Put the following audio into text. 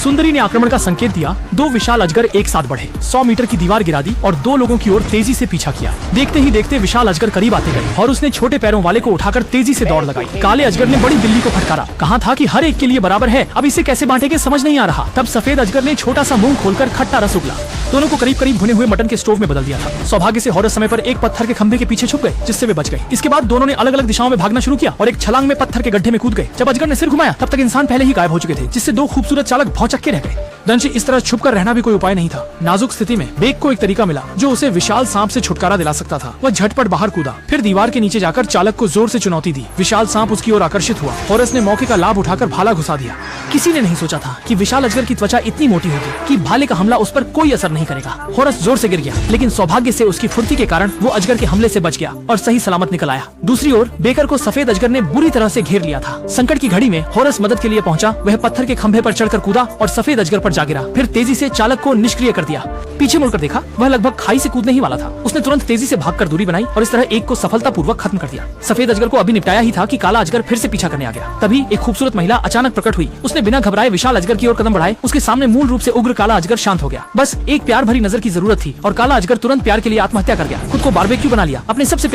सुंदरी ने आक्रमण का संकेत दिया। 2 विशाल अजगर एक साथ बढ़े, 100 मीटर की दीवार गिरा दी और 2 लोगों की ओर तेजी से पीछा किया। देखते ही देखते विशाल अजगर करीब आते गए और उसने छोटे पैरों वाले को उठाकर तेजी से दौड़ लगाई। काले अजगर ने बड़ी बिल्ली को फटकारा, कहा था कि हर एक के लिए बराबर है, अब इसे कैसे बांटेंगे समझ नहीं आ रहा। तब सफेद अजगर ने छोटा सा मुंह खोलकर खट्टा रस उगला, दोनों को करीब करीब भुने हुए मटन के स्टोव में बदल दिया था। सौभाग्य से हॉरस समय पर एक पत्थर के खंभे के पीछे छुप गए, जिससे वे बच गए। इसके बाद दोनों ने अलग अलग दिशाओं में भागना शुरू किया और एक छलांग में पत्थर के गड्ढे में कूद गए। जब अजगर ने सिर घुमाया तब तक इंसान पहले ही गायब हो चुके थे, जिससे 2 खूबसूरत चालक भौचक्के रह गए। दंश इस तरह छुपकर रहना भी कोई उपाय नहीं था। नाजुक स्थिति में बेक को एक तरीका मिला जो उसे विशाल सांप से छुटकारा दिला सकता था। वह झटपट बाहर कूदा, फिर दीवार के नीचे जाकर चालक को जोर से चुनौती दी। विशाल सांप उसकी ओर आकर्षित हुआ। हॉरस ने मौके का लाभ उठाकर भाला घुसा दिया। किसी ने नहीं सोचा था कि विशाल अजगर की त्वचा इतनी मोटी होगी कि भाले का हमला उस पर कोई असर नहीं करेगा। हॉरस जोर से गिर गया, लेकिन सौभाग्य से उसकी फुर्ती के कारण वो अजगर के हमले से बच गया और सही सलामत निकल आया। दूसरी ओर बेकर को सफेद अजगर ने बुरी तरह से घेर लिया था। संकट की घड़ी में हॉरस मदद के लिए पहुंचा। वह पत्थर के खंभे पर चढ़कर कूदा और सफेद अजगर पर जा गिरा, फिर तेजी से चालक को निष्क्रिय कर दिया। पीछे मुड़कर देखा, वह लगभग खाई से कूदने ही वाला था। उसने तुरंत तेजी से भागकर दूरी बनाई और इस तरह एक को सफलतापूर्वक खत्म कर दिया। सफेद अजगर को अभी निपटाया ही था कि काला अजगर फिर से पीछा करने आ गया। तभी एक खूबसूरत महिला अचानक प्रकट हुई। उसने बिना घबराए विशाल अजगर की ओर कदम बढ़ाए। उसके सामने मूल रूप से उग्र काला अजगर शांत हो गया। बस एक प्यार भरी नजर की जरूरत थी और काला अजगर तुरंत प्यार के लिए आत्महत्या कर गया। खुद को बारबेक्यू बना लिया। अपने सबसे